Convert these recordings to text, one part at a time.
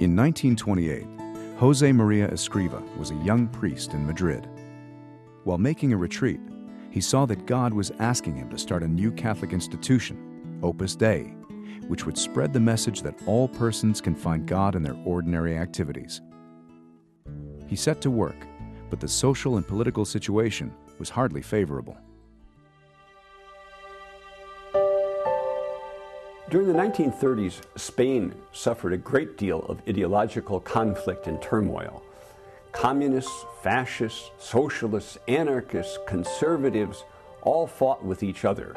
In 1928, Josemaría Escrivá was a young priest in Madrid. While making a retreat, he saw that God was asking him to start a new Catholic institution, Opus Dei, which would spread the message that all persons can find God in their ordinary activities. He set to work, but the social and political situation was hardly favorable. During the 1930s, Spain suffered a great deal of ideological conflict and turmoil. Communists, fascists, socialists, anarchists, conservatives all fought with each other.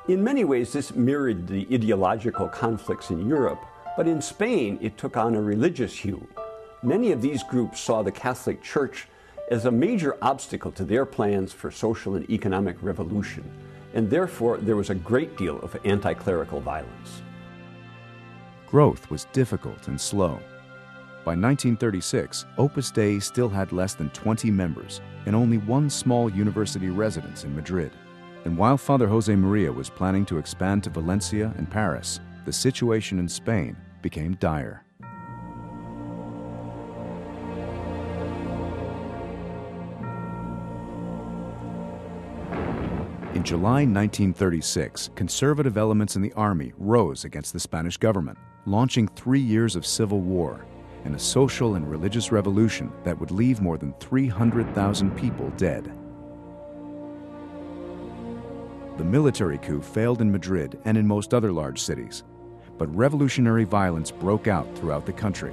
In many ways, this mirrored the ideological conflicts in Europe, but in Spain, it took on a religious hue. Many of these groups saw the Catholic Church as a major obstacle to their plans for social and economic revolution, and therefore there was a great deal of anti-clerical violence. Growth was difficult and slow. By 1936, Opus Dei still had less than 20 members and only one small university residence in Madrid. And while Father Josemaría was planning to expand to Valencia and Paris, the situation in Spain became dire. In July 1936, conservative elements in the army rose against the Spanish government, launching 3 years of civil war and a social and religious revolution that would leave more than 300,000 people dead. The military coup failed in Madrid and in most other large cities, but revolutionary violence broke out throughout the country.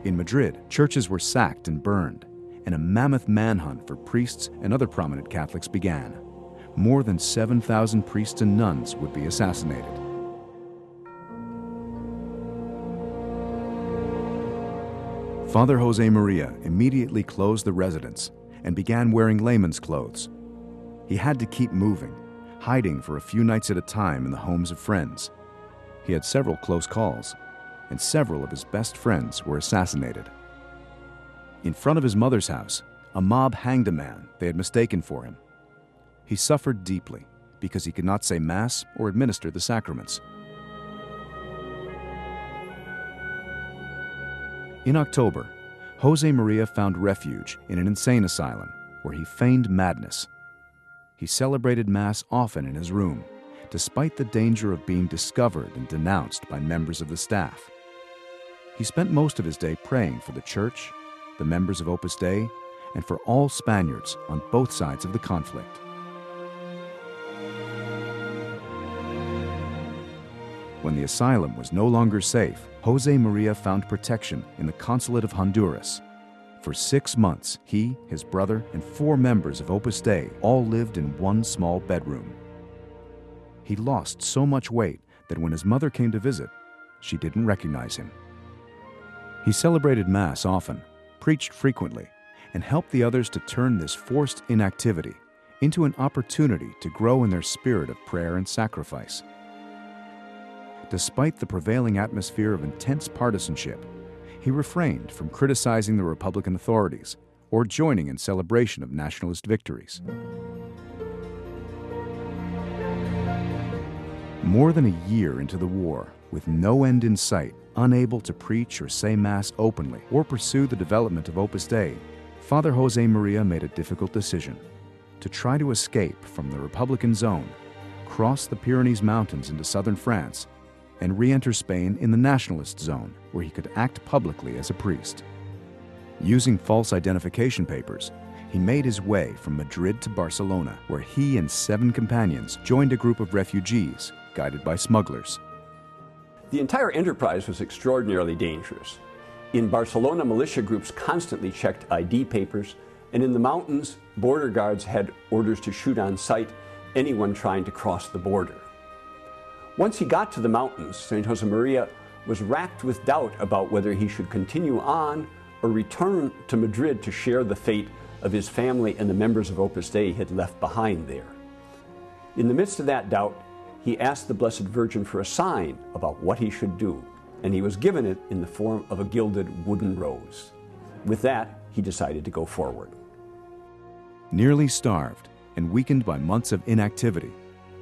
In Madrid, churches were sacked and burned, and a mammoth manhunt for priests and other prominent Catholics began. More than 7,000 priests and nuns would be assassinated. Father Josemaría immediately closed the residence and began wearing layman's clothes. He had to keep moving, hiding for a few nights at a time in the homes of friends. He had several close calls, and several of his best friends were assassinated. In front of his mother's house, a mob hanged a man they had mistaken for him. He suffered deeply because he could not say Mass or administer the sacraments. In October, Josemaría found refuge in an insane asylum where he feigned madness. He celebrated Mass often in his room, despite the danger of being discovered and denounced by members of the staff. He spent most of his day praying for the Church, the members of Opus Dei, and for all Spaniards on both sides of the conflict. When the asylum was no longer safe, Josemaría found protection in the consulate of Honduras. For 6 months, he, his brother, and 4 members of Opus Dei all lived in one small bedroom. He lost so much weight that when his mother came to visit, she didn't recognize him. He celebrated Mass often, preached frequently, and helped the others to turn this forced inactivity into an opportunity to grow in their spirit of prayer and sacrifice. Despite the prevailing atmosphere of intense partisanship, he refrained from criticizing the Republican authorities or joining in celebration of nationalist victories. More than a year into the war, with no end in sight, unable to preach or say Mass openly or pursue the development of Opus Dei, Father Josemaría made a difficult decision: to try to escape from the Republican zone, cross the Pyrenees Mountains into southern France, and re-enter Spain in the nationalist zone, where he could act publicly as a priest. Using false identification papers, he made his way from Madrid to Barcelona, where he and 7 companions joined a group of refugees guided by smugglers. The entire enterprise was extraordinarily dangerous. In Barcelona, militia groups constantly checked ID papers, and in the mountains, border guards had orders to shoot on sight anyone trying to cross the border. Once he got to the mountains, St. Josemaría was racked with doubt about whether he should continue on or return to Madrid to share the fate of his family and the members of Opus Dei he had left behind there. In the midst of that doubt, he asked the Blessed Virgin for a sign about what he should do, and he was given it in the form of a gilded wooden rose. With that, he decided to go forward. Nearly starved and weakened by months of inactivity,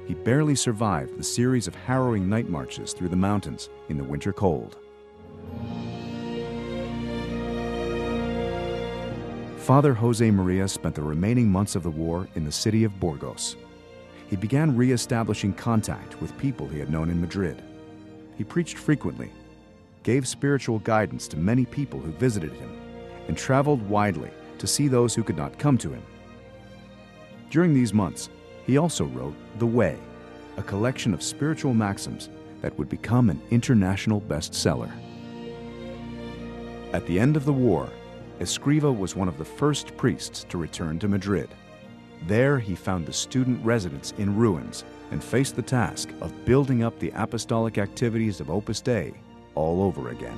he barely survived the series of harrowing night marches through the mountains in the winter cold. Father Josemaría spent the remaining months of the war in the city of Burgos. He began re-establishing contact with people he had known in Madrid. He preached frequently, gave spiritual guidance to many people who visited him, and traveled widely to see those who could not come to him. During these months, he also wrote The Way, a collection of spiritual maxims that would become an international bestseller. At the end of the war, Escrivá was one of the first priests to return to Madrid. There he found the student residence in ruins and faced the task of building up the apostolic activities of Opus Dei all over again.